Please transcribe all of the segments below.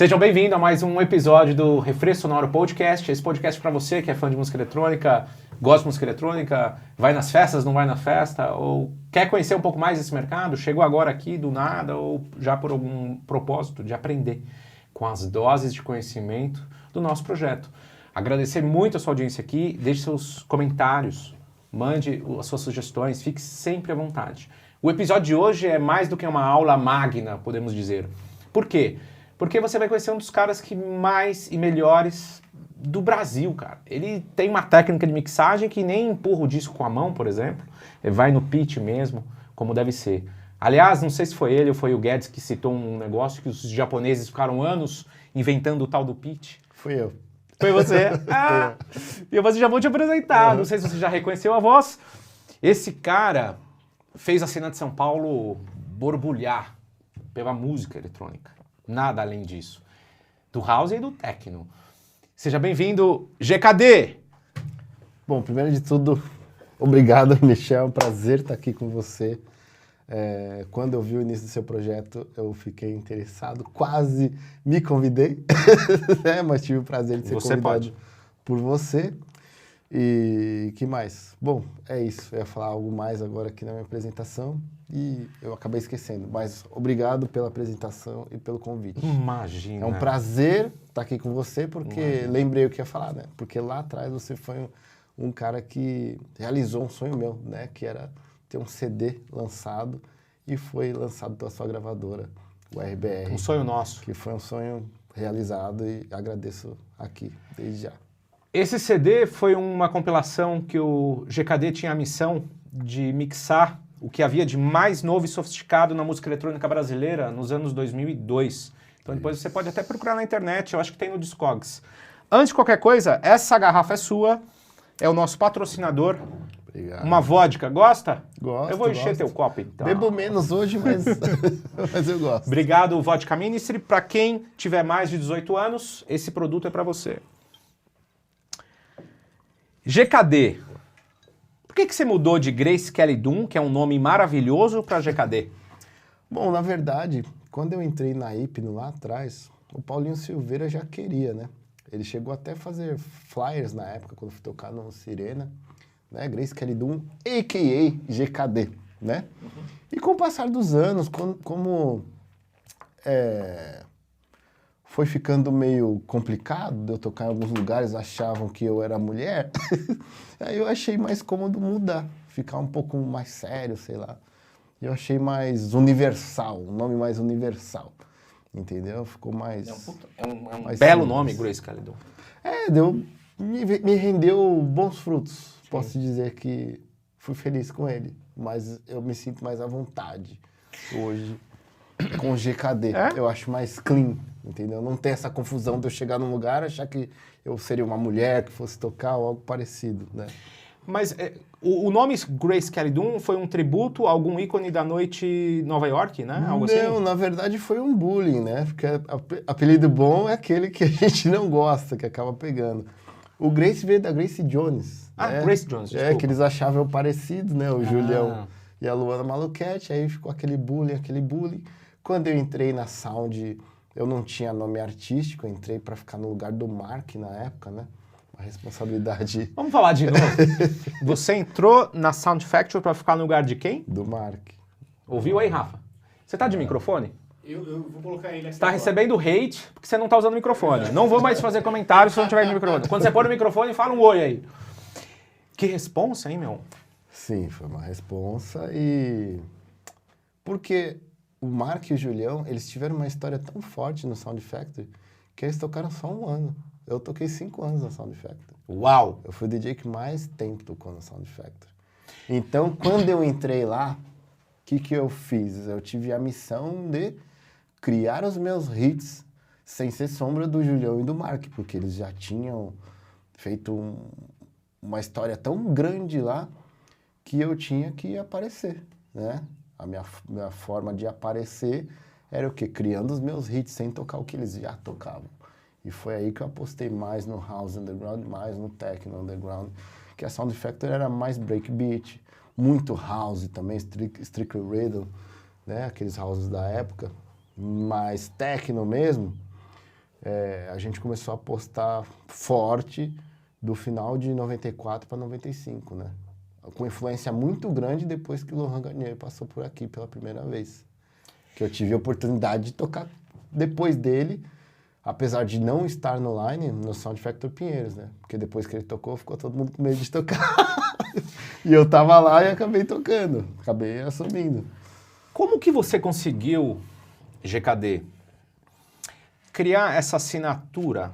Sejam bem-vindos a mais um episódio do Refresco Sonoro Podcast. Esse podcast para você que é fã de música eletrônica, gosta de música eletrônica, vai nas festas, não vai na festa, ou quer conhecer um pouco mais desse mercado, chegou agora aqui do nada, ou já por algum propósito de aprender com as doses de conhecimento do nosso projeto. Agradecer muito a sua audiência aqui, deixe seus comentários, mande as suas sugestões, fique sempre à vontade. O episódio de hoje é mais do que uma aula magna, podemos dizer. Por quê? Porque você vai conhecer um dos caras que mais e melhores do Brasil, cara. Ele tem uma técnica de mixagem que nem empurra o disco com a mão, por exemplo. Ele vai no pitch mesmo, como deve ser. Aliás, não sei se foi ele ou foi o Guedes que citou um negócio que os japoneses ficaram anos inventando o tal do pitch. Fui eu. Foi você? Ah! E eu já vou te apresentar. Não sei se você já reconheceu a voz. Esse cara fez a cena de São Paulo borbulhar pela música eletrônica. Nada além disso. Do house e do techno. Seja bem-vindo, GKD! Bom, primeiro de tudo, obrigado, Michel. É um prazer estar aqui com você. Quando eu vi o início do seu projeto, eu fiquei interessado, quase me convidei, mas tive o prazer de ser convidado por você. E que mais? Bom, é isso. Eu ia falar algo mais agora aqui na minha apresentação e eu acabei esquecendo. Mas obrigado pela apresentação e pelo convite. Imagina. É um prazer estar aqui com você porque lembrei o que ia falar, né? Porque lá atrás você foi um cara que realizou um sonho meu, né? Que era ter um CD lançado e foi lançado pela sua gravadora, o RBR. Um sonho nosso. Que foi um sonho realizado e agradeço aqui, desde já. Esse CD foi uma compilação que o GKD tinha a missão de mixar o que havia de mais novo e sofisticado na música eletrônica brasileira nos anos 2002. Então depois você pode até procurar na internet, eu acho que tem no Discogs. Antes de qualquer coisa, essa garrafa é sua, é o nosso patrocinador. Obrigado. Uma vodka, gosta? Gosto. Eu vou encher teu copo então. Bebo menos hoje, mas eu gosto. Obrigado, Vodka Ministry. Para quem tiver mais de 18 anos, esse produto é para você. GKD. Por que você mudou de Grace Kelly Dunn, que é um nome maravilhoso, para GKD? Bom, na verdade, quando eu entrei na Hipno lá atrás, o Paulinho Silveira já queria, né? Ele chegou até a fazer flyers na época, quando fui tocar no Sirena, né? Grace Kelly Dunn, a.k.a. GKD, né? E com o passar dos anos, como foi ficando meio complicado de eu tocar em alguns lugares, achavam que eu era mulher, aí eu achei mais cômodo mudar, ficar um pouco mais sério, sei lá. Eu achei mais universal, um nome mais universal, entendeu? Ficou mais... É um mais belo simples. nome, Grace Kelly Dunn. Me rendeu bons frutos. Sim. Posso dizer que fui feliz com ele, mas eu me sinto mais à vontade hoje com o GKD. Eu acho mais clean, entendeu? Não tem essa confusão de eu chegar num lugar e achar que eu seria uma mulher que fosse tocar ou algo parecido, né? Mas o nome Grace Kelly Dunn foi um tributo a algum ícone da noite Nova York, né? Algo assim? Não, na verdade foi um bullying, né? Porque apelido bom é aquele que a gente não gosta, que acaba pegando. O Grace veio da Grace Jones. Ah, né? Grace Jones, desculpa. Que eles achavam eu parecido, né? O Julião e a Luana Maluquete, aí ficou aquele bullying. Quando eu entrei na Sound, eu não tinha nome artístico, eu entrei para ficar no lugar do Mark na época, né? Uma responsabilidade... Vamos falar de novo. Você entrou na Sound Factory para ficar no lugar de quem? Do Mark. Ouviu aí, Rafa? Você tá de microfone? Eu vou colocar ele aqui. Você tá recebendo hate porque você não tá usando o microfone. Não vou mais fazer comentários se não tiver no microfone. Quando você pôr no microfone, fala um oi aí. Que responsa, hein, meu? Sim, foi uma responsa e... Porque o Mark e o Julião, eles tiveram uma história tão forte no Sound Factory que eles tocaram só 1 ano. Eu toquei 5 anos na Sound Factory. Uau! Eu fui o DJ que mais tempo tocou na Sound Factory. Então, quando eu entrei lá, o que eu fiz? Eu tive a missão de criar os meus hits sem ser sombra do Julião e do Mark, porque eles já tinham feito uma história tão grande lá que eu tinha que aparecer, né? A minha forma de aparecer era o quê? Criando os meus hits sem tocar o que eles já tocavam. E foi aí que eu apostei mais no House Underground, mais no Techno Underground, que a Sound Factory era mais breakbeat, muito house também, Strictly Rhythm, né? Aqueles houses da época, mais techno mesmo. a gente começou a apostar forte do final de 94 para 95, né? Com influência muito grande depois que o Laurent Garnier passou por aqui pela primeira vez. Que eu tive a oportunidade de tocar depois dele, apesar de não estar no line, no Sound Factory Pinheiros, né? Porque depois que ele tocou, ficou todo mundo com medo de tocar. E eu tava lá e acabei tocando, acabei assumindo. Como que você conseguiu, GKD, criar essa assinatura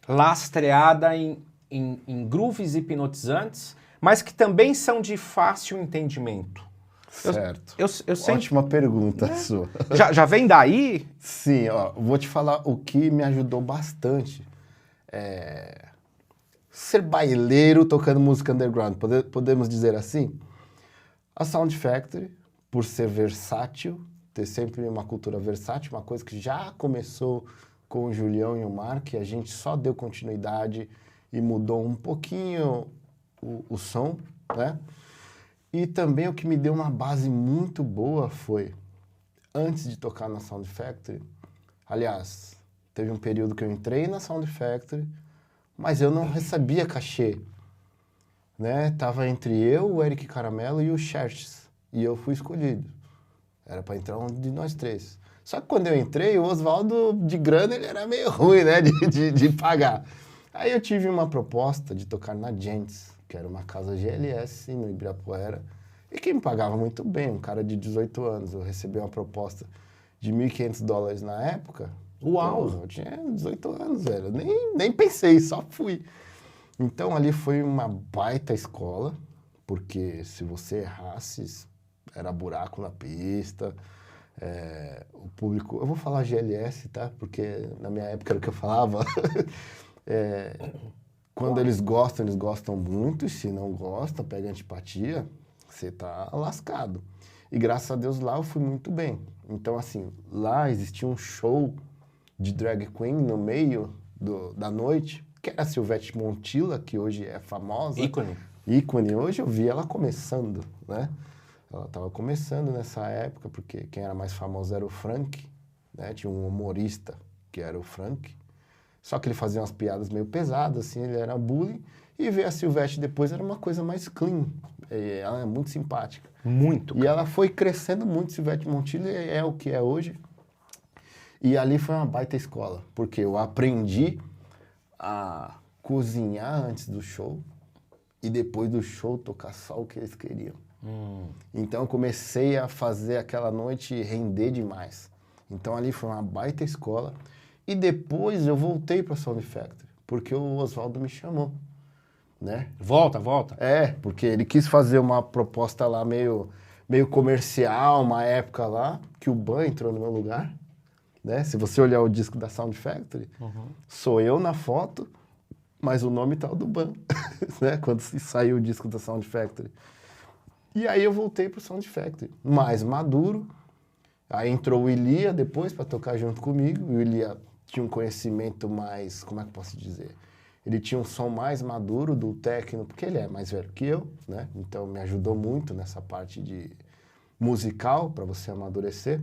lastreada em grooves hipnotizantes, mas que também são de fácil entendimento? Certo. Eu sempre... Ótima pergunta sua. Já vem daí? Sim, ó, vou te falar o que me ajudou bastante. Ser baileiro tocando música underground, podemos dizer assim? A Sound Factory, por ser versátil, ter sempre uma cultura versátil, uma coisa que já começou com o Julião e o Mark, a gente só deu continuidade e mudou um pouquinho o som, né? E também o que me deu uma base muito boa foi, antes de tocar na Sound Factory, aliás, teve um período que eu entrei na Sound Factory, mas eu não recebia cachê, né? Tava entre eu, o Eric Caramelo e o Xerxes, e eu fui escolhido. Era para entrar um de nós três. Só que quando eu entrei, o Oswaldo, de grana, ele era meio ruim, né, de pagar. Aí eu tive uma proposta de tocar na Gents, que era uma casa GLS no Ibirapuera, e que me pagava muito bem, um cara de 18 anos. Eu recebi uma proposta de $1.500 na época. Uau! Então, eu tinha 18 anos, velho. Eu nem pensei, só fui. Então ali foi uma baita escola, porque se você errasse, era buraco na pista. O público... Eu vou falar GLS, tá? Porque na minha época era o que eu falava. Quando eles gostam muito, e se não gostam, pega antipatia, você tá lascado. E graças a Deus lá eu fui muito bem. Então, assim, lá existia um show de drag queen no meio da noite, que era a Silvete Montilla, que hoje é famosa. Ícone. Hoje eu vi ela começando, né? Ela estava começando nessa época, porque quem era mais famoso era o Frank, né? Tinha um humorista que era o Frank. Só que ele fazia umas piadas meio pesadas, assim, ele era bullying. E ver a Silvete depois era uma coisa mais clean. Ela é muito simpática. Muito. E ela foi crescendo muito, Silvete Montilla é o que é hoje. E ali foi uma baita escola, porque eu aprendi a cozinhar antes do show e depois do show tocar só o que eles queriam. Então eu comecei a fazer aquela noite render demais. Então ali foi uma baita escola. E depois eu voltei para a Sound Factory, porque o Oswaldo me chamou, né? Volta. Porque ele quis fazer uma proposta lá meio comercial, uma época lá, que o Ban entrou no meu lugar, né? Se você olhar o disco da Sound Factory, sou eu na foto, mas o nome tá o do Ban, né? Quando saiu o disco da Sound Factory. E aí eu voltei pro Sound Factory, mais maduro. Aí entrou o Ilia depois para tocar junto comigo. O Ilia tinha um conhecimento mais, como é que eu posso dizer? Ele tinha um som mais maduro do techno, porque ele é mais velho que eu, né? Então me ajudou muito nessa parte de musical, para você amadurecer.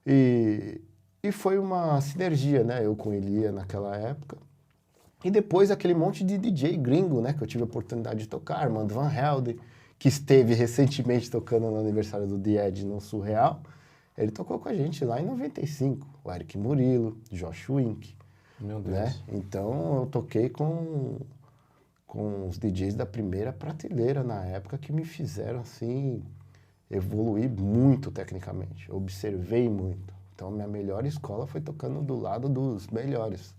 E foi uma sinergia, né? Eu com o Ilia naquela época. E depois aquele monte de DJ gringo, né? Que eu tive a oportunidade de tocar. Armando Van Helden, que esteve recentemente tocando no aniversário do The Edge no Surreal. Ele tocou com a gente lá em 95. O Eric Murilo, Josh Wink. Meu Deus. Né? Então eu toquei com os DJs da primeira prateleira na época que me fizeram assim evoluir muito tecnicamente. Eu observei muito. Então minha melhor escola foi tocando do lado dos melhores,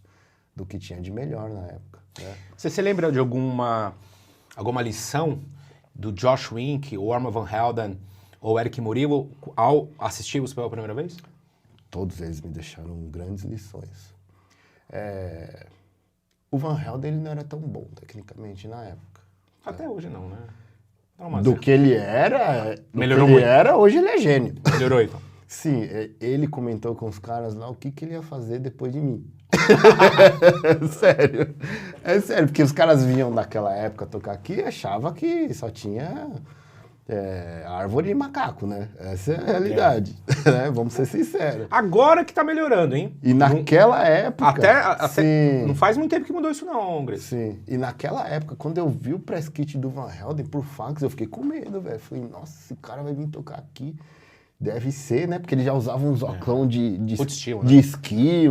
do que tinha de melhor na época. Né? Você se lembra de alguma lição do Josh Wink, ou Armand Van Helden, ou Eric Murilo ao assisti-los pela primeira vez? Todos eles me deixaram grandes lições. O Van Helden ele não era tão bom tecnicamente na época. Até hoje não, né? Do que ele era, Melhorou muito. Hoje ele é gênio. Melhorou então. Sim, ele comentou com os caras lá o que ele ia fazer depois de mim. Sério. É sério, porque os caras vinham naquela época tocar aqui e achavam que só tinha árvore e macaco, né? Essa é a realidade, né? Vamos ser sinceros. Agora que tá melhorando, hein? E naquela época... Até sim, não faz muito tempo que mudou isso não, Gris. sim. E naquela época, quando eu vi o press kit do Van Helden por fax, eu fiquei com medo, velho. Falei, nossa, esse cara vai vir tocar aqui. Deve ser, né? Porque ele já usava uns óculos de estilo, né? de esqui,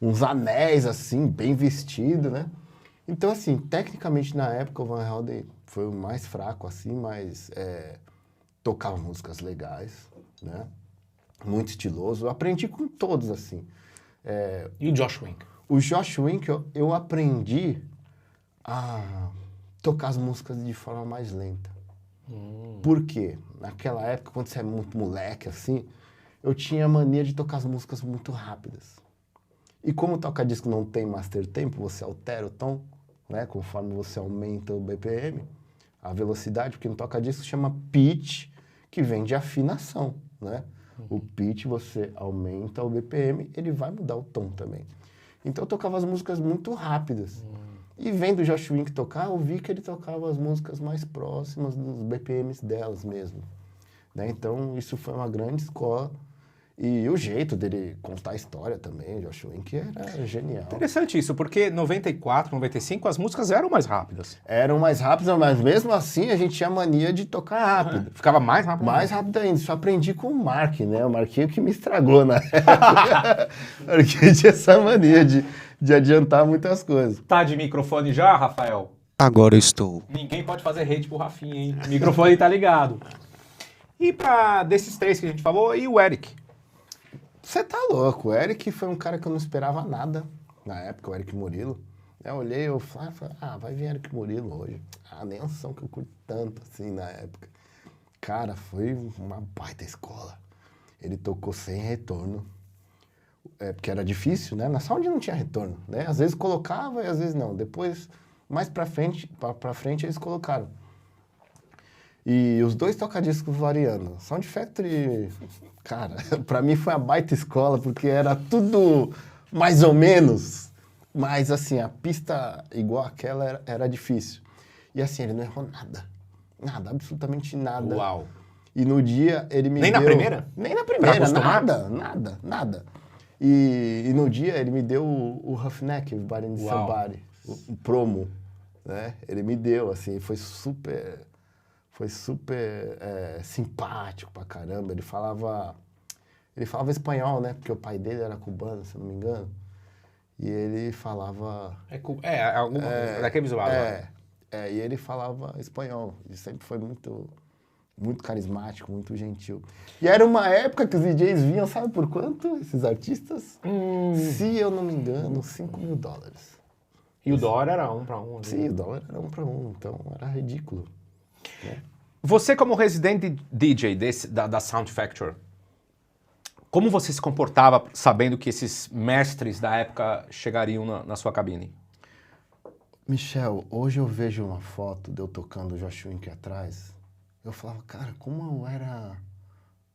uns anéis, assim, bem vestido, né? Então, assim, tecnicamente, na época, o Van Helden foi o mais fraco, assim, mas tocava músicas legais, né? Muito estiloso. Eu aprendi com todos, assim. E o Josh Wink? O Josh Wink, eu aprendi a tocar as músicas de forma mais lenta. Por quê? Naquela época, quando você é muito moleque, assim, eu tinha a mania de tocar as músicas muito rápidas. E como o toca-disco não tem master tempo, você altera o tom, né? Conforme você aumenta o BPM, a velocidade, porque no toca-disco chama pitch, que vem de afinação, né? O pitch, você aumenta o BPM, ele vai mudar o tom também. Então eu tocava as músicas muito rápidas. E vendo o Josh Wink tocar, eu vi que ele tocava as músicas mais próximas dos BPMs delas mesmo, né? Então isso foi uma grande escola. E o jeito dele contar a história também, Josh Wink, era genial. Interessante isso, porque 94, 95, as músicas eram mais rápidas. Eram mais rápidas, mas mesmo assim a gente tinha mania de tocar rápido. Ficava mais rápido? Mais rápido ainda. Isso eu aprendi com o Mark, né? O Marquinho que me estragou na época. Porque tinha essa mania de adiantar muitas coisas. Tá de microfone já, Rafael? Agora eu estou. Ninguém pode fazer hate pro Rafinha, hein? O microfone tá ligado. E desses três que a gente falou, e o Eric? Você tá louco. O Eric foi um cara que eu não esperava nada na época, o Eric Murilo. Eu olhei, eu falei, vai vir Eric Murilo hoje. Nem um som que eu curto tanto assim na época. Cara, foi uma baita escola. Ele tocou sem retorno. Porque era difícil, né? Na sound não tinha retorno, né? Às vezes colocava e às vezes não. Depois, mais pra frente eles colocaram. E os dois toca-discos variando. Sound Factory, cara, pra mim foi uma baita escola, porque era tudo mais ou menos. Mas, assim, a pista igual aquela era difícil. E, assim, ele não errou nada. Nada, absolutamente nada. Uau. E no dia ele me Nem deu... na primeira? Nem na Pra primeira, acostumar? nada. E no dia ele me deu o Roughneck, o Body in Uau. Somebody, o promo, né? Ele me deu, assim, foi super simpático pra caramba. Ele falava espanhol, né? Porque o pai dele era cubano, se eu não me engano. E ele falava... daquele visual. E ele falava espanhol. Ele sempre foi muito, muito carismático, muito gentil. E era uma época que os DJs vinham, sabe por quanto? Esses artistas? Se eu não me engano, $5.000. E o dólar era 1 para 1. Sim, o dólar era 1 para 1, então era ridículo. Né? Você, como residente DJ da Sound Factory, como você se comportava sabendo que esses mestres da época chegariam na sua cabine? Michel, hoje eu vejo uma foto de eu tocando o Josh Wink atrás. Eu falava, cara, como eu era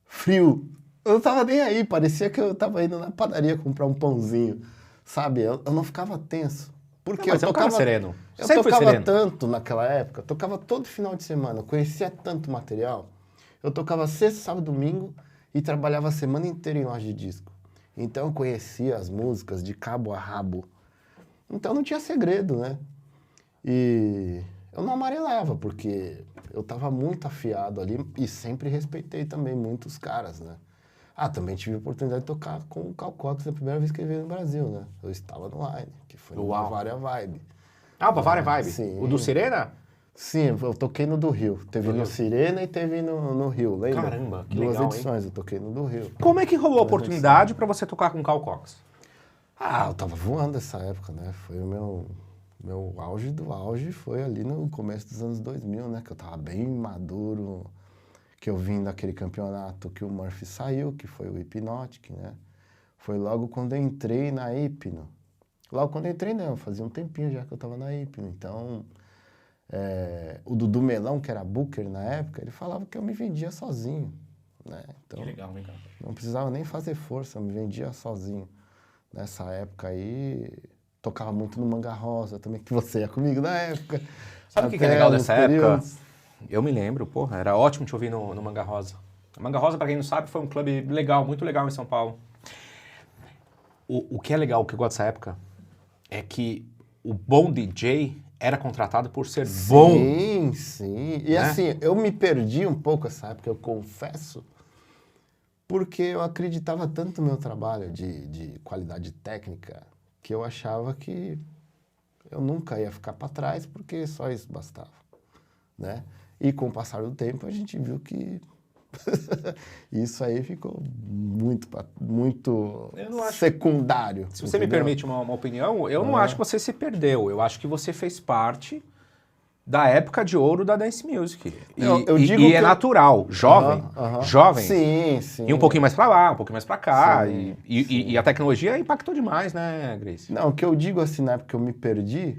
frio. Eu não tava nem aí, parecia que eu tava indo na padaria comprar um pãozinho. Sabe, eu não ficava tenso. Porque Mas eu é um cara sereno. Eu Sempre foi tocava sereno. tanto naquela época, eu tocava todo final de semana, eu conhecia tanto material. Eu tocava sexta, sábado, domingo e trabalhava a semana inteira em loja de disco. Então eu conhecia as músicas de cabo a rabo. Então não tinha segredo, né? E eu não amarelava, porque eu tava muito afiado ali e sempre respeitei também muitos caras, né? Também tive a oportunidade de tocar com o Carl Cox a primeira vez que ele veio no Brasil, né? Eu estava no Line, que foi no Bavaria Vibe. Bavaria Vibe? Sim. O do Sirena? Sim, eu toquei no do Rio. Teve no Sirena e teve no Rio, lembra? Caramba, que Duas legal, edições, eu toquei no do Rio. Como é que rolou a oportunidade para você tocar com o Carl Cox? Eu tava voando essa época, né? Foi o meu auge do auge, foi ali no começo dos anos 2000, né? Que eu tava bem maduro, que eu vim daquele campeonato que o Murphy saiu, que foi o Hypnotic, né? Foi logo quando eu entrei na Hypno. Logo quando eu entrei, não, fazia um tempinho já que eu tava na Hypno. Então, o Dudu Melão, que era booker na época, ele falava que eu me vendia sozinho, né? Então, Que legal, hein, cara? não precisava nem fazer força, eu me vendia sozinho. Nessa época aí, tocava muito no Manga Rosa também, que você ia comigo na época. Sabe o que é legal dessa época? Eu me lembro, porra, era ótimo te ouvir no Manga Rosa. Manga Rosa, pra quem não sabe, foi um clube legal, muito legal em São Paulo. O que é legal, o que eu gosto dessa época, é que o bom DJ era contratado por ser bom. Sim, sim. E né? assim, eu me perdi um pouco essa época, eu confesso, porque eu acreditava tanto no meu trabalho de qualidade técnica, que eu achava que eu nunca ia ficar para trás, porque só isso bastava, né? E com o passar do tempo, a gente viu que isso aí ficou muito Eu não acho- secundário. Se você me entendeu? permite uma opinião, eu não acho que você se perdeu. Eu acho que você fez parte da época de ouro da Dance Music. Eu digo e que é natural. Jovem. Aham. Jovem. Sim, sim. E um pouquinho mais pra lá, um pouquinho mais pra cá. Sim, E a tecnologia impactou demais, né, Grace? Não, o que eu digo assim, na época que eu me perdi,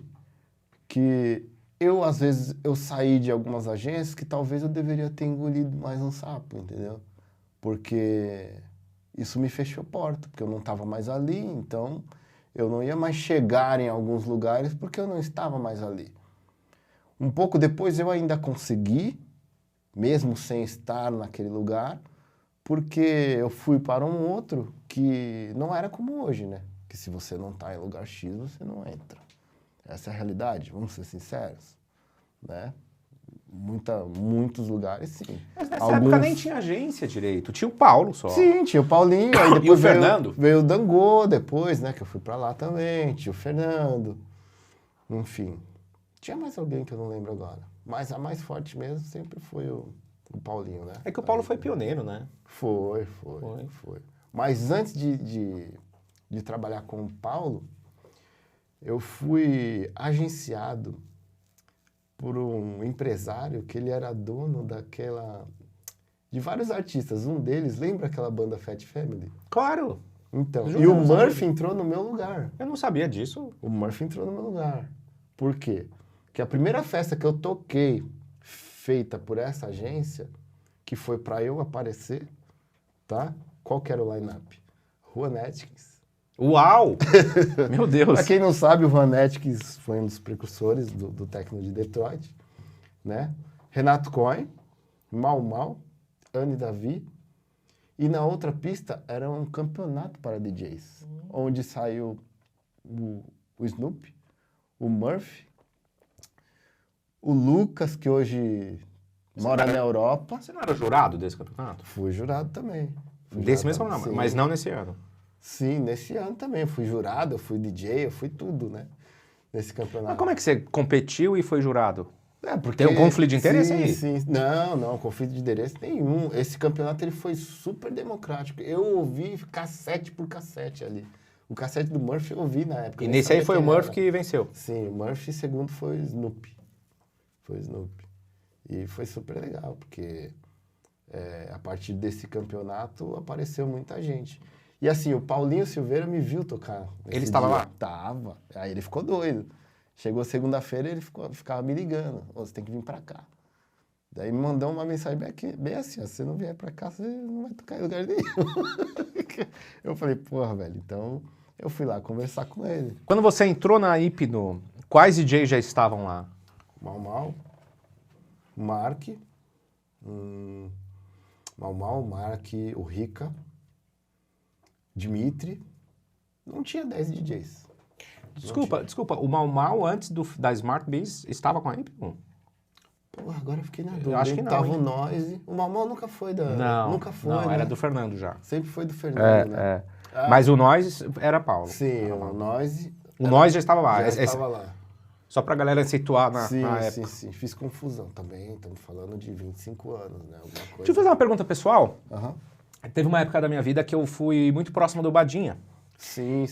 que eu, às vezes, eu saí de algumas agências que talvez eu deveria ter engolido mais um sapo, entendeu? Porque isso me fechou porta, porque eu não estava mais ali, então eu não ia mais chegar em alguns lugares porque eu não estava mais ali. Um pouco depois eu ainda consegui, mesmo sem estar naquele lugar, porque eu fui para um outro que não era como hoje, né? Que se você não está em lugar X, você não entra. Essa é a realidade, vamos ser sinceros, né? Muitos lugares, sim. Mas nessa época nem tinha agência direito. Tinha o Paulo só. Sim, tinha o Paulinho, aí E o depois Fernando? veio o Dangô depois, né? Que eu fui pra lá também, tinha o Fernando, enfim. Tinha mais alguém que eu não lembro agora. Mas a mais forte mesmo sempre foi o Paulinho, né? É que o Paulo foi pioneiro, né? Foi. Mas antes de trabalhar com o Paulo, eu fui agenciado por um empresário que ele era dono de vários artistas. Um deles, lembra aquela banda Fat Family? Claro. Então, Juro, e o eu não sabia. Murphy entrou no meu lugar. Eu não sabia disso. O Murphy entrou no meu lugar. Por quê? Porque a primeira festa que eu toquei, feita por essa agência, que foi para eu aparecer, tá? Qual que era o line-up? Juan Atkins. Uau! Meu Deus. Pra quem não sabe, o Juan Atkins foi um dos precursores do techno de Detroit, né? Renato Cohen, Mau Mau, Anne Davi. E na outra pista era um campeonato para DJs, onde saiu o Snoop, o Murphy, o Lucas, que hoje mora na Europa. Você não era jurado desse campeonato? Fui jurado também. Desse mesmo não, Sim. mas não nesse ano. Sim, nesse ano também. Eu fui jurado, eu fui DJ, eu fui tudo, né? Nesse campeonato. Mas como é que você competiu e foi jurado? É, porque... Tem um conflito de interesse aí? Sim. Não, conflito de interesse nenhum. Esse campeonato ele foi super democrático. Eu ouvi cassete por cassete ali. O cassete do Murphy eu ouvi na época. E eu nem nesse aí sabia foi o quem Murphy era. que venceu. Sim, o Murphy segundo foi o Snoop. E foi super legal, porque a partir desse campeonato apareceu muita gente. E assim, o Paulinho Silveira me viu tocar. Ele estava lá? Tava. Aí ele ficou doido. Chegou segunda-feira, ele ficava me ligando. Você tem que vir pra cá. Daí me mandou uma mensagem bem assim, ó, se você não vier pra cá, você não vai tocar em lugar nenhum. Eu falei, porra, velho, então eu fui lá conversar com ele. Quando você entrou na Hipno, quais DJs já estavam lá? Mau, Mark, Mark, o Rica, Dimitri. Não tinha 10 DJs. Desculpa, o Mau Mau antes da Smart Biz estava com a Hipno? Pô, agora eu fiquei na dúvida. Eu acho que não, Tava hein? o Noise. O Mau nunca foi da... Não, nunca foi, não, né? era do Fernando já. Sempre foi do Fernando, né? Mas o Noise era Paulo. Sim, o Noise... O Noise já estava lá. Já estava lá. Só pra galera situar na época. Sim. Fiz confusão também. Estamos falando de 25 anos, né? Alguma coisa. Deixa eu fazer uma pergunta pessoal. Aham. Teve uma época da minha vida que eu fui muito próximo do Badinha. Sim.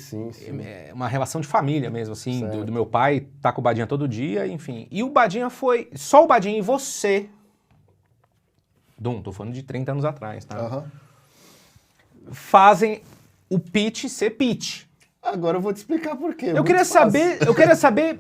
Uma relação de família mesmo, assim, Certo. do meu pai, tá com o Badinha todo dia, enfim. E o Badinha foi... Só o Badinha e você... Tô falando de 30 anos atrás, tá? Aham. Fazem o pitch ser pitch. Agora eu vou te explicar por quê. Eu queria saber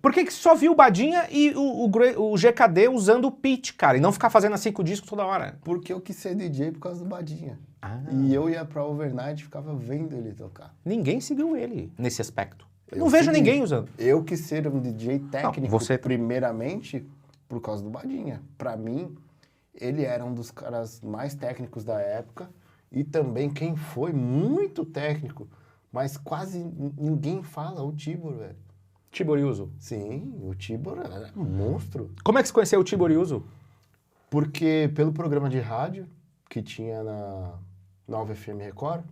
por que só viu o Badinha e o GKD usando o pitch, cara, e não ficar fazendo assim com o disco toda hora. Porque eu quis ser DJ por causa do Badinha. Ah. E eu ia pra overnight e ficava vendo ele tocar. Ninguém seguiu ele nesse aspecto. Eu Eu não vejo segui. ninguém usando. Eu quis ser um DJ técnico, você- primeiramente, por causa do Badinha. Pra mim, ele era um dos caras mais técnicos da época e também quem foi muito técnico, mas quase ninguém fala, o Tibor, velho. Tibor Yuso. Sim, o Tibor era um monstro. Como é que você conheceu o Tibor Yuso? Porque pelo programa de rádio que tinha na Nova FM Record,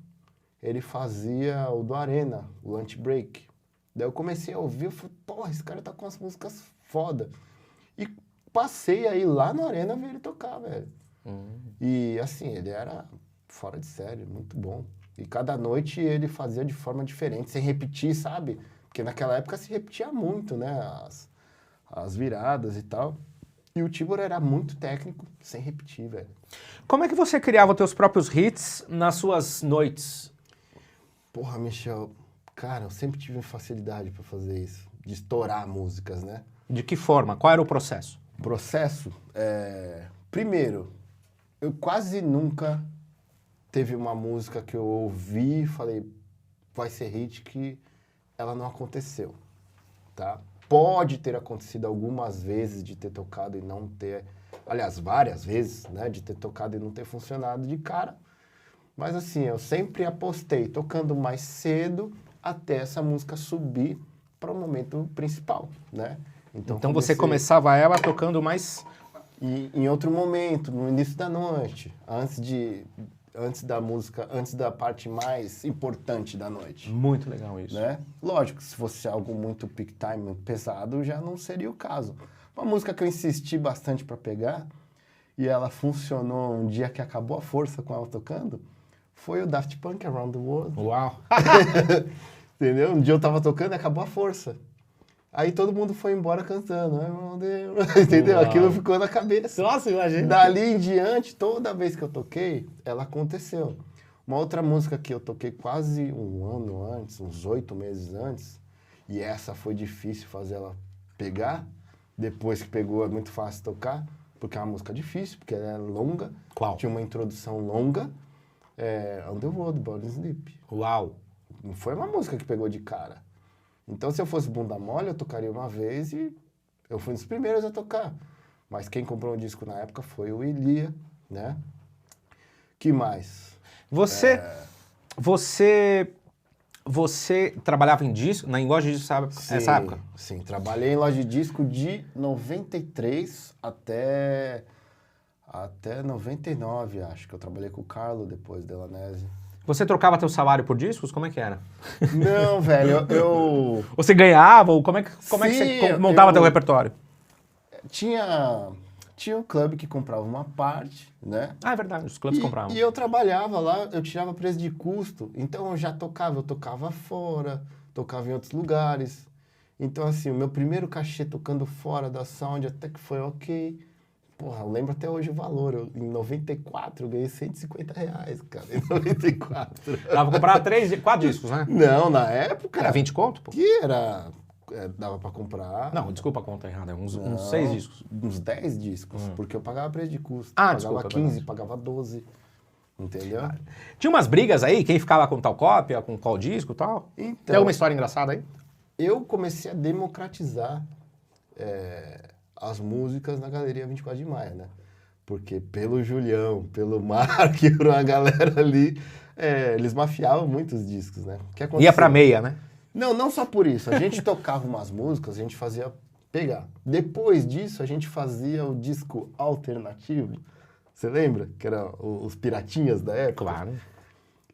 ele fazia o do Arena, o Lunch Break. Daí eu comecei a ouvir, eu falei, porra, esse cara tá com umas músicas foda. E passei aí lá no Arena ver ele tocar, velho. E assim, ele era fora de série, muito bom. E cada noite ele fazia de forma diferente, sem repetir, sabe? Porque naquela época se repetia muito, né? As viradas e tal. E o Tibor era muito técnico, sem repetir, velho. Como é que você criava os teus próprios hits nas suas noites? Porra, Michel, cara, eu sempre tive facilidade pra fazer isso. De estourar músicas, né? De que forma? Qual era o processo? Processo, primeiro, eu quase nunca teve uma música que eu ouvi e falei, vai ser hit, que ela não aconteceu, tá? Pode ter acontecido algumas vezes de ter tocado e não ter, aliás, várias vezes, né, de ter tocado e não ter funcionado de cara, mas assim, eu sempre apostei tocando mais cedo até essa música subir para o momento principal, né? Então você começava ela tocando mais... E em outro momento, no início da noite, antes da música, antes da parte mais importante da noite. Muito legal isso. Né? Lógico, se fosse algo muito peak time, pesado, já não seria o caso. Uma música que eu insisti bastante para pegar, e ela funcionou um dia que acabou a força com ela tocando, foi o Daft Punk, Around the World. Uau! Entendeu? Um dia eu tava tocando e acabou a força. Aí todo mundo foi embora cantando. Entendeu? Uau. Aquilo ficou na cabeça. Nossa, imagina. Dali em diante, toda vez que eu toquei, ela aconteceu. Uma outra música que eu toquei quase um ano antes, uns 8 meses antes, e essa foi difícil fazer ela pegar. Depois que pegou, é muito fácil tocar, porque é uma música difícil, porque ela é longa. Qual? Tinha uma introdução longa. On the Road, Body Sleep. Uau! Não foi uma música que pegou de cara. Então, se eu fosse bunda mole, eu tocaria uma vez e eu fui um dos primeiros a tocar. Mas quem comprou o disco na época foi o Elia, né? Que mais? Você trabalhava em disco, na loja de disco, sabe? Essa época? Sim, trabalhei em loja de disco de 93 até 99, acho, que eu trabalhei com o Carlo depois da Elanese. Você trocava teu salário por discos? Como é que era? Não, velho, eu... Você ganhava? Ou como é que você montava teu repertório? Tinha um clube que comprava uma parte, né? Ah, é verdade, os clubes compravam. E eu trabalhava lá, eu tirava preço de custo, então eu já tocava, eu tocava fora, tocava em outros lugares. Então, assim, o meu primeiro cachê tocando fora da Sound até que foi ok. Porra, eu lembro até hoje o valor. Em 94 eu ganhei R$150, cara. Em 94. Dava pra comprar 4 discos, né? Não, na época... Era 20 conto, pô? Que era... dava pra comprar... Não, desculpa a conta errada, uns 6 discos. Uns 10 discos, porque eu pagava preço de custo. Ah, pagava desculpa, 15, verdade. pagava 12, entendeu? Tinha umas brigas aí, quem ficava com tal cópia, com qual disco e tal? Então, Tem alguma história engraçada aí? eu comecei a democratizar as músicas na Galeria 24 de Maio, né? Porque pelo Julião, pelo Mark, por uma galera ali, eles mafiavam muitos discos, né? O que acontecia? Ia pra meia, né? Não só por isso. A gente tocava umas músicas, a gente fazia pegar. Depois disso, a gente fazia o disco alternativo. Você lembra? Que era os piratinhas da época. Claro.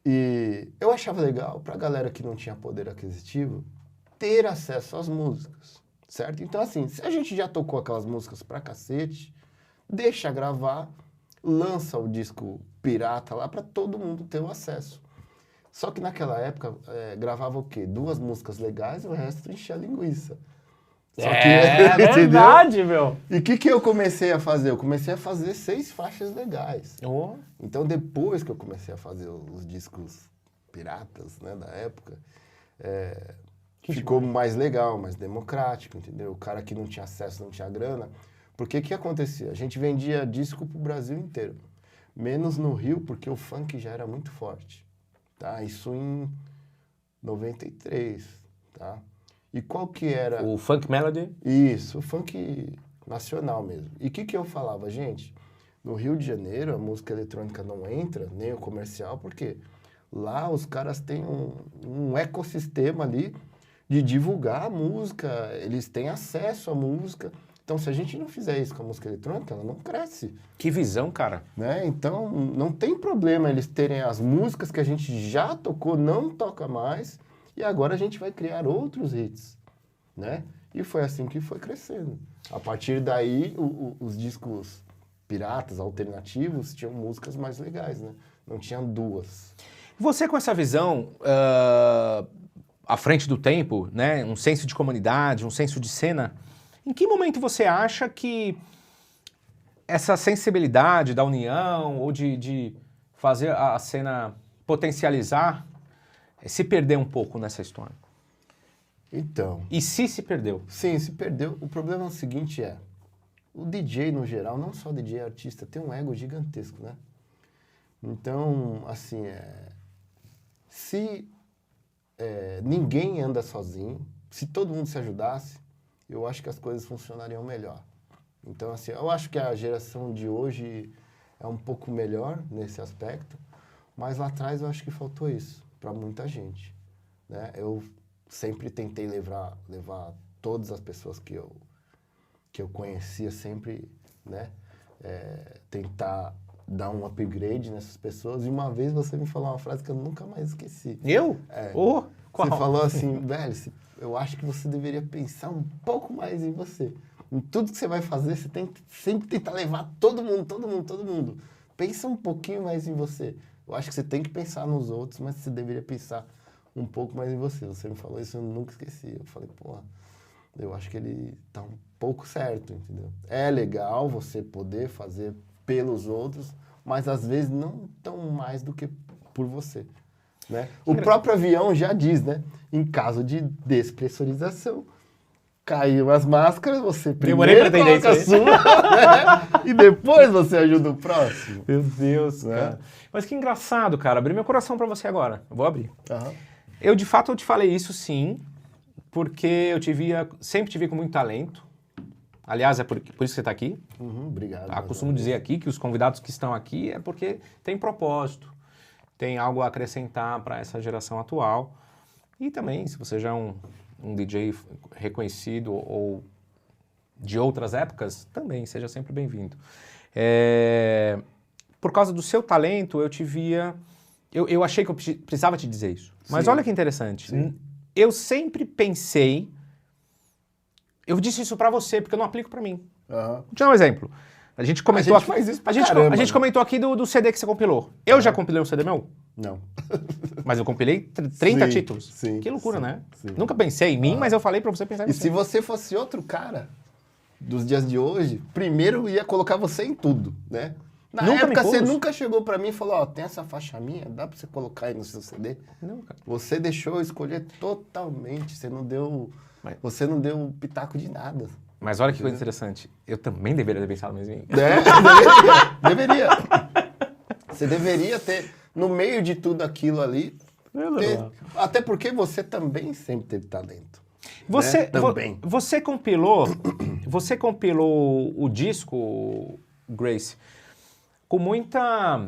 E eu achava legal pra galera que não tinha poder aquisitivo ter acesso às músicas, certo? Então, assim, se a gente já tocou aquelas músicas pra cacete, deixa gravar, lança o disco pirata lá pra todo mundo ter o acesso. Só que naquela época, gravava o quê? 2 músicas legais e o resto enchia a linguiça. Só que, É verdade, meu. E o que eu comecei a fazer? Eu comecei a fazer 6 faixas legais. Oh. Então, depois que eu comecei a fazer os discos piratas, né, da época, ficou mais legal, mais democrático, entendeu? O cara que não tinha acesso, não tinha grana. Porque o que acontecia? A gente vendia disco pro Brasil inteiro. Menos no Rio, porque o funk já era muito forte. Tá? Isso em 93, tá? E qual que era... O Funk Melody? Isso, o funk nacional mesmo. E o que eu falava, gente? No Rio de Janeiro, a música eletrônica não entra, nem o comercial, porque lá os caras têm um ecossistema ali de divulgar a música, eles têm acesso à música. Então, se a gente não fizer isso com a música eletrônica, ela não cresce. Que visão, cara. Né? Então, não tem problema eles terem as músicas que a gente já tocou, não toca mais, e agora a gente vai criar outros hits, né? E foi assim que foi crescendo. A partir daí, os discos piratas, alternativos, tinham músicas mais legais, né? Não tinham duas. Você com essa visão à frente do tempo, né? Um senso de comunidade, um senso de cena, em que momento você acha que essa sensibilidade da união ou de fazer a cena potencializar se perder um pouco nessa história? Então... E se perdeu? Sim, se perdeu. O problema é o seguinte o DJ, no geral, não só o DJ artista, tem um ego gigantesco, né? Então, assim, se ninguém anda sozinho, se todo mundo se ajudasse, eu acho que as coisas funcionariam melhor. Então, assim, eu acho que a geração de hoje é um pouco melhor nesse aspecto, mas lá atrás eu acho que faltou isso para muita gente, né? Eu sempre tentei levar todas as pessoas que eu conhecia, sempre, né? Tentar dar um upgrade nessas pessoas. E uma vez você me falou uma frase que eu nunca mais esqueci. Eu? Qual? Você falou assim, velho, eu acho que você deveria pensar um pouco mais em você. Em tudo que você vai fazer, você tem que sempre tentar levar todo mundo. Pensa um pouquinho mais em você. Eu acho que você tem que pensar nos outros, mas você deveria pensar um pouco mais em você. Você me falou isso, eu nunca esqueci. Eu falei, porra, eu acho que ele tá um pouco certo, entendeu? É legal você poder fazer pelos outros, mas às vezes não tão mais do que por você, né? O próprio avião já diz, né? Em caso de despressurização, caiu as máscaras, você primeiro coloca a sua, né? E depois você ajuda o próximo. Meu Deus, cara. Mas que engraçado, cara. Abri meu coração pra você agora. Eu vou abrir. Uhum. Eu, de fato, eu te falei isso, sim, porque eu sempre te vi com muito talento. Aliás, é por isso que você está aqui. Obrigado. Costumo dizer aqui que os convidados que estão aqui é porque tem propósito, tem algo a acrescentar para essa geração atual. E também, se você já é um DJ reconhecido ou de outras épocas, também seja sempre bem-vindo. Por causa do seu talento, eu te via... Eu achei que eu precisava te dizer isso. Mas olha que interessante. Sim. Eu sempre pensei... Eu disse isso pra você, porque eu não aplico pra mim. Vou te dar um exemplo. A gente comentou aqui, faz isso pra a gente comentou aqui do CD que você compilou. Eu já compilei um CD meu? Não. Mas eu compilei 30 títulos. Sim, que loucura, né? Sim. Nunca pensei em mim, mas eu falei pra você pensar em você. E se você fosse outro cara dos dias de hoje, primeiro ia colocar você em tudo, né? Na época, você nunca chegou pra mim e falou, tem essa faixa minha, dá pra você colocar aí no seu CD? Não, cara. Você deixou eu escolher totalmente, você não deu pitaco de nada. Mas olha que coisa interessante, eu também deveria ter pensado mesmo em mim. Deveria. Você deveria ter, no meio de tudo aquilo ali, até porque você também sempre teve talento. Você compilou o disco, Grace, com muita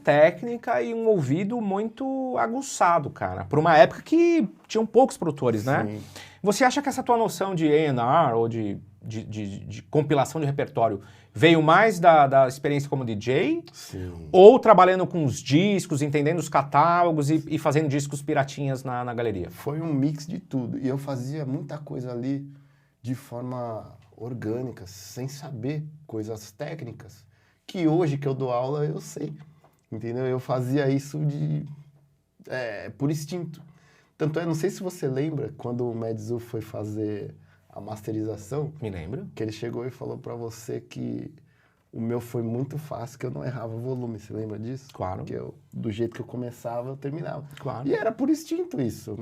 técnica e um ouvido muito aguçado, cara. Por uma época que tinham poucos produtores, né? Sim. Você acha que essa tua noção de A&R ou de compilação de repertório veio mais da experiência como DJ? Sim. Ou trabalhando com os discos, entendendo os catálogos e fazendo discos piratinhas na galeria? Foi um mix de tudo. E eu fazia muita coisa ali de forma orgânica, sem saber coisas técnicas, que hoje que eu dou aula eu sei, entendeu? Eu fazia isso por instinto. Tanto não sei se você lembra, quando o Medzu foi fazer a masterização... Me lembro. Que ele chegou e falou pra você que o meu foi muito fácil, que eu não errava volume, você lembra disso? Claro. Que do jeito que eu começava, eu terminava. Claro. E era por instinto isso.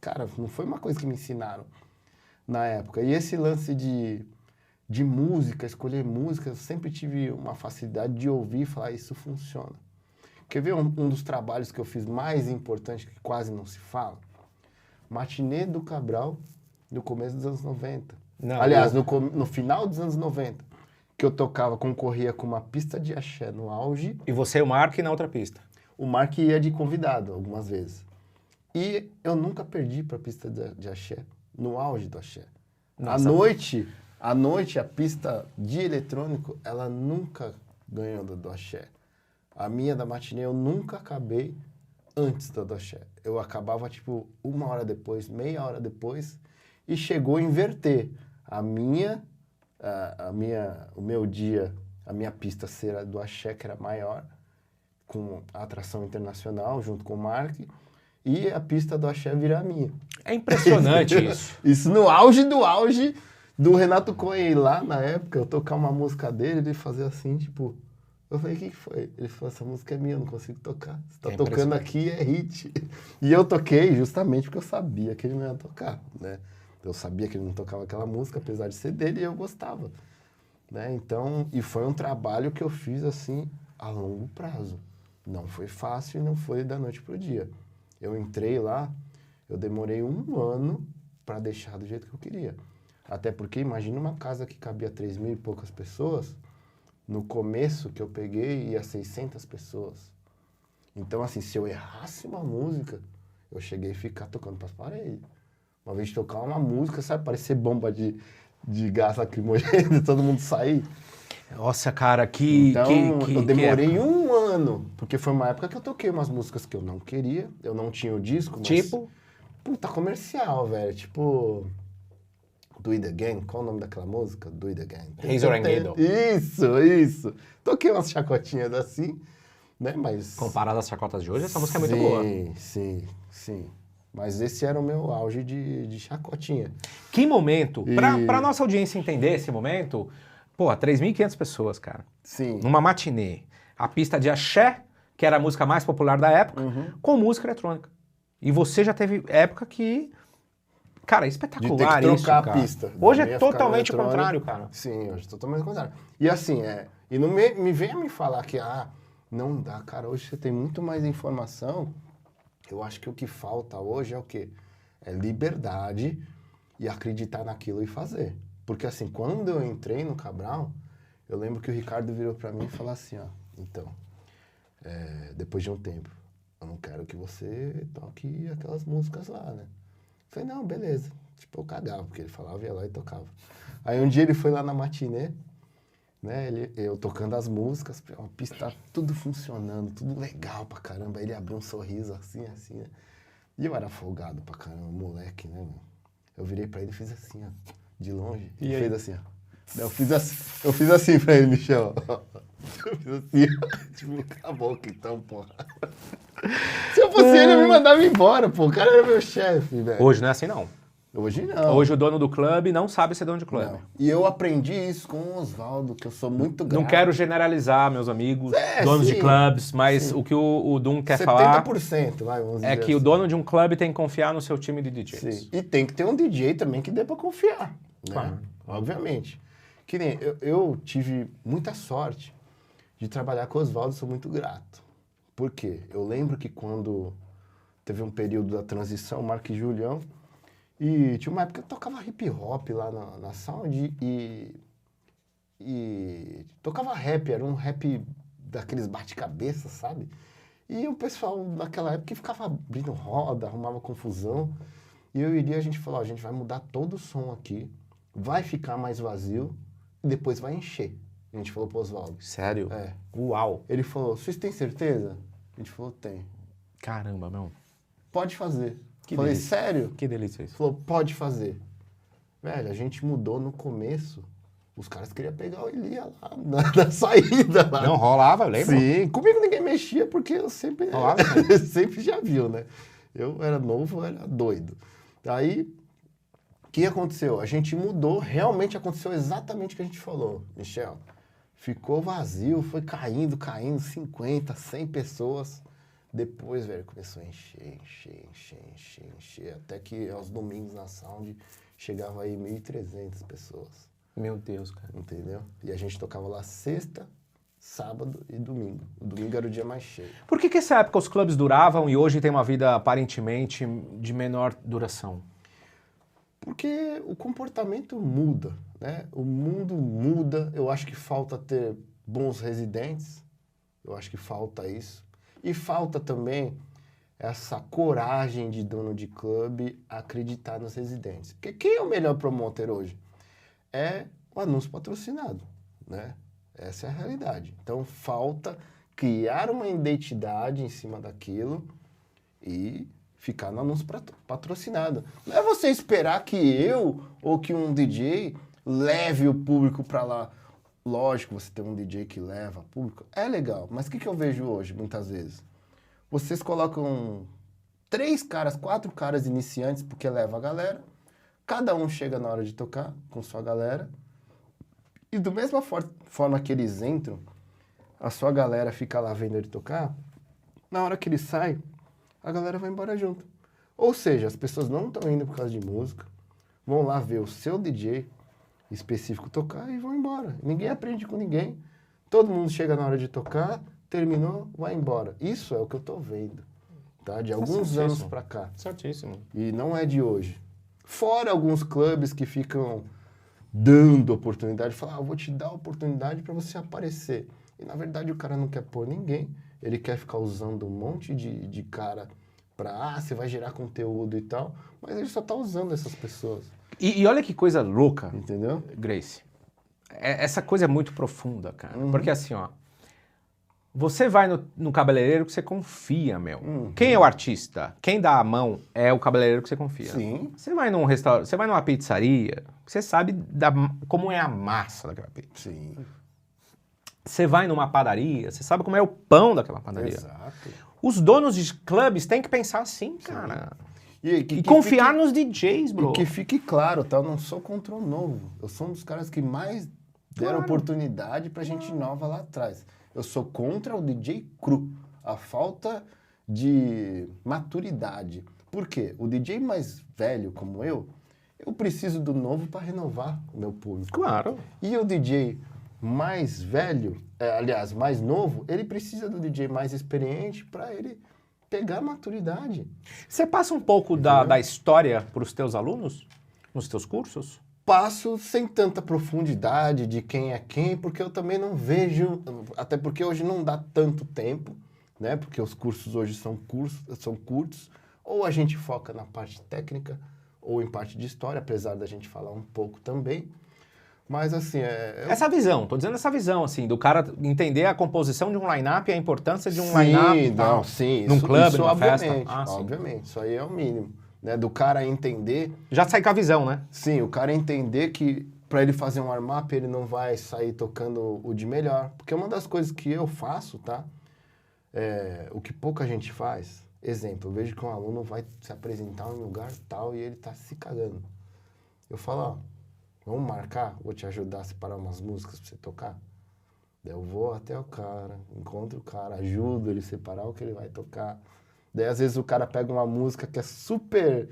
Cara, não foi uma coisa que me ensinaram na época. E esse lance de música, escolher música, eu sempre tive uma facilidade de ouvir e falar, isso funciona. Quer ver um dos trabalhos que eu fiz mais importante, que quase não se fala? Matinê do Cabral, no começo dos anos 90. Não, Aliás, no final dos anos 90, que eu tocava, concorria com uma pista de axé no auge, E você e o Mark na outra pista. o Mark ia de convidado algumas vezes. E eu nunca perdi pra pista de axé, no auge do axé. Nossa. À noite, a pista de eletrônico, ela nunca ganhou do axé. A minha da matinê, eu nunca acabei antes do axé. Eu acabava, tipo, 1 hora depois, meia hora depois, e chegou a inverter. O meu dia, a minha pista ser a do axé, que era maior, com a atração internacional, junto com o Mark, e a pista do axé virar a minha. É impressionante isso. Isso no auge do Renato Cohen lá na época, eu tocar uma música dele, ele fazia assim, tipo... Eu falei, o que foi? Ele falou, essa música é minha, eu não consigo tocar. Você tá tocando aqui, é hit. E eu toquei justamente porque eu sabia que ele não ia tocar, né? Eu sabia que ele não tocava aquela música, apesar de ser dele, e eu gostava. Né? Então, e foi um trabalho que eu fiz, assim, a longo prazo. Não foi fácil e não foi da noite pro dia. Eu entrei lá, eu demorei 1 ano para deixar do jeito que eu queria. Até porque, imagina uma casa que cabia 3.000 e poucas pessoas, no começo que eu peguei ia 600 pessoas. Então, assim, se eu errasse uma música, eu cheguei a ficar tocando pras paredes. Uma vez de tocar uma música, sabe, parecer bomba de gás lacrimogêneo, todo mundo sair. Nossa, cara, então, eu demorei 1 ano, porque foi uma época que eu toquei umas músicas que eu não queria, eu não tinha o disco, mas... Tipo? Puta, comercial, velho, tipo... Do It Again, qual o nome daquela música? Do It Again. Razor and Needle. Isso. Toquei umas chacotinhas assim, né, mas... Comparado às chacotas de hoje, essa música é muito boa. Sim. Mas esse era o meu auge de chacotinha. Que momento, pra nossa audiência entender esse momento, pô, 3.500 pessoas, cara. Sim. Numa matinê. A pista de axé, que era a música mais popular da época, com música eletrônica. E você já teve época que... Cara, é espetacular de ter que trocar isso, a pista. Hoje é totalmente o contrário, cara. Sim, hoje é totalmente o contrário. E assim, e não me venha me falar que, não dá, cara, hoje você tem muito mais informação. Eu acho que o que falta hoje é o quê? É liberdade e acreditar naquilo e fazer. Porque assim, quando eu entrei no Cabral, eu lembro que o Ricardo virou pra mim e falou assim, então, depois de um tempo, eu não quero que você toque aquelas músicas lá, né? Eu falei, não, beleza. Tipo, eu cagava, porque ele falava, ia lá e tocava. Aí um dia ele foi lá na matinê, né, eu tocando as músicas, uma pista tudo funcionando, tudo legal pra caramba. Aí ele abriu um sorriso assim, né? E eu era folgado pra caramba, moleque, né, meu? Eu virei pra ele e fiz assim, de longe. Ele fez assim, Eu fiz assim pra ele, Michel. Eu fiz assim, tipo, cala a boca então, porra. Se eu fosse ele, eu me mandava embora, pô. O cara era meu chefe, velho. Hoje não é assim, não. Hoje não. Hoje o dono do clube não sabe ser dono de clube. Não. E eu aprendi isso com o Oswaldo, que eu sou muito grato. Não quero generalizar, meus amigos, donos de clubes, mas o que o Dum quer 70%, falar vamos dizer é que assim. o dono de um clube tem que confiar no seu time de DJs. Sim. E tem que ter um DJ também que dê pra confiar, né? Claro. Obviamente. Que nem eu tive muita sorte de trabalhar com o Oswaldo, sou muito grato. Por quê? Eu lembro que quando teve um período da transição, Mark e Julião, e tinha uma época que eu tocava hip hop lá na sound e tocava rap, era um rap daqueles bate-cabeça, sabe? E o pessoal naquela época ficava abrindo roda, arrumava confusão. E eu iria, a gente falou, a gente vai mudar todo o som aqui, vai ficar mais vazio e depois vai encher. A gente falou pro Oswaldo. Sério? É. Uau. Ele falou, vocês têm certeza? A gente falou, tem. Caramba, meu. Pode fazer. Que Falei, delícia. sério? Que delícia isso. Falou, pode fazer. Velho, a gente mudou no começo. Os caras queriam pegar o Elia lá na saída lá. Não, rolava, eu lembro. Sim, comigo ninguém mexia porque eu sempre, Rolava, sempre já viu, né? Eu era novo, eu era doido. Aí, o que aconteceu? A gente mudou, realmente aconteceu exatamente o que a gente falou, Michel. Ficou vazio, foi caindo, 50, 100 pessoas. Depois, velho, começou a encher. Até que aos domingos na Sound chegava aí 1.300 pessoas. Meu Deus, cara. Entendeu? E a gente tocava lá sexta, sábado e domingo. O domingo era o dia mais cheio. Por que essa época os clubes duravam e hoje tem uma vida aparentemente de menor duração? Porque o comportamento muda, né? O mundo muda, eu acho que falta ter bons residentes, eu acho que falta isso. E falta também essa coragem de dono de clube acreditar nos residentes. Porque quem é o melhor promotor hoje? É o anúncio patrocinado, né? Essa é a realidade. Então falta criar uma identidade em cima daquilo e ficar no anúncio patrocinado. Não é você esperar que eu ou que um DJ leve o público para lá. Lógico, você tem um DJ que leva público, é legal. Mas o que eu vejo hoje, muitas vezes? Vocês colocam 3 caras, 4 caras iniciantes, porque leva a galera. Cada um chega na hora de tocar com sua galera. E do mesma forma que eles entram, a sua galera fica lá vendo ele tocar. Na hora que ele sai, a galera vai embora junto. Ou seja, as pessoas não estão indo por causa de música, vão lá ver o seu DJ específico tocar e vão embora. Ninguém aprende com ninguém. Todo mundo chega na hora de tocar, terminou, vai embora. Isso é o que eu tô vendo, tá? De alguns anos pra cá. Certíssimo. E não é de hoje. Fora alguns clubes que ficam dando oportunidade, falam, eu vou te dar a oportunidade para você aparecer. E na verdade o cara não quer pôr ninguém, ele quer ficar usando um monte de cara pra, você vai gerar conteúdo e tal, mas ele só tá usando essas pessoas. E olha que coisa louca, Entendeu? Grace. Essa coisa é muito profunda, cara. Porque assim, ó, você vai no cabeleireiro que você confia, meu. Quem é o artista? Quem dá a mão é o cabeleireiro que você confia. Sim. Você vai num restaurante, você vai numa pizzaria, você sabe como é a massa daquela pizza. Sim. Você vai numa padaria, você sabe como é o pão daquela padaria. Exato. Os donos de clubes têm que pensar assim, cara. E confiar nos DJs, bro. E que fique claro, tá? Eu não sou contra o novo. Eu sou um dos caras que mais deram oportunidade pra gente nova lá atrás. Eu sou contra o DJ cru. A falta de maturidade. Por quê? O DJ mais velho como eu preciso do novo para renovar o meu público. Claro. E o DJ mais velho, aliás, mais novo, ele precisa do DJ mais experiente para ele pegar maturidade. Você passa um pouco da história para os teus alunos, nos teus cursos? Passo sem tanta profundidade de quem é quem, porque eu também não vejo, até porque hoje não dá tanto tempo, né? Porque os cursos hoje são curtos, ou a gente foca na parte técnica, ou em parte de história, apesar da gente falar um pouco também. Mas assim, Essa visão, tô dizendo essa visão, assim, do cara entender a composição de um line-up e a importância de um line-up num clube, numa festa. Obviamente, isso aí é o mínimo, né? Do cara entender... Já sai com a visão, né? Sim, o cara entender que para ele fazer um warm-up, ele não vai sair tocando o de melhor. Porque uma das coisas que eu faço, tá? O que pouca gente faz, exemplo, eu vejo que um aluno vai se apresentar em um lugar tal e ele tá se cagando. Eu falo, ó, vamos marcar, vou te ajudar a separar umas músicas pra você tocar. Daí eu vou até o cara, encontro o cara, ajudo ele a separar o que ele vai tocar. Daí às vezes o cara pega uma música que é super...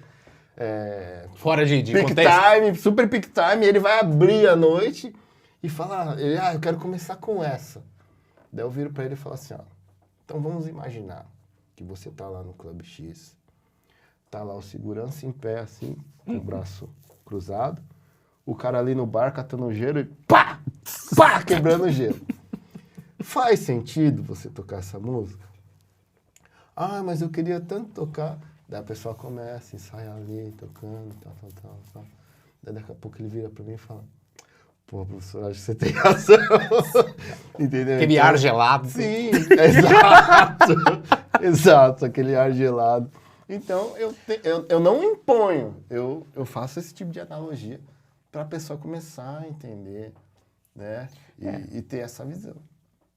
Fora de peak contexto. time, super peak time, e ele vai abrir a noite e fala, eu quero começar com essa. Daí eu viro pra ele e falo assim, ó, então vamos imaginar que você tá lá no Clube X, tá lá o segurança em pé, assim, com o braço cruzado, o cara ali no bar catando gelo e pá! Pá! Quebrando o gelo. Faz sentido você tocar essa música? Ah, mas eu queria tanto tocar. Daí a pessoa começa, ensaia ali, tocando, tal. Daí daqui a pouco ele vira pra mim e fala, pô, professor, acho que você tem razão. Entendeu? Aquele ar gelado. Sim, exato. Exato, aquele ar gelado. Então, eu não imponho, eu faço esse tipo de analogia para a pessoa começar a entender, né? E ter essa visão.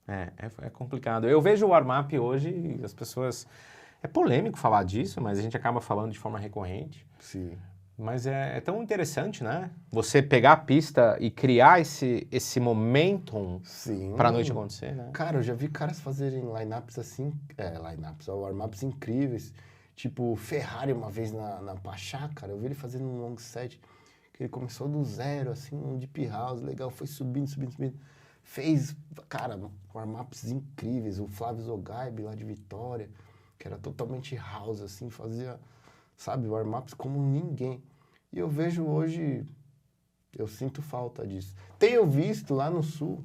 É complicado. Eu vejo o warm-up hoje e as pessoas... É polêmico falar disso, mas a gente acaba falando de forma recorrente. Sim. Mas é tão interessante, né? Você pegar a pista e criar esse momentum para a noite acontecer, né? Cara, eu já vi caras fazerem lineups assim, warm-ups incríveis. Tipo, Ferrari uma vez na Pachá, cara, eu vi ele fazendo um long set, que ele começou do zero, assim, um deep house, legal, foi subindo. Fez, cara, warm-ups incríveis. O Flávio Zogaib, lá de Vitória, que era totalmente house, assim, fazia, sabe, warm-ups como ninguém. E eu vejo hoje, eu sinto falta disso. Tenho visto lá no Sul,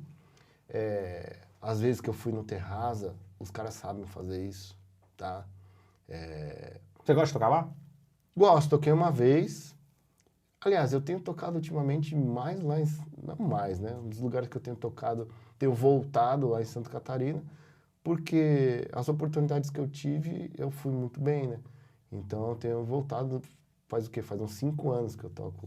às vezes que eu fui no Terraza, os caras sabem fazer isso, tá? Você gosta de tocar lá? Gosto, toquei uma vez. Aliás, eu tenho tocado ultimamente mais lá em... Não mais, né? Um dos lugares que eu tenho tocado, tenho voltado lá em Santa Catarina, porque as oportunidades que eu tive, eu fui muito bem, né? Então, eu tenho voltado, faz o quê? Faz uns 5 anos que eu toco lá.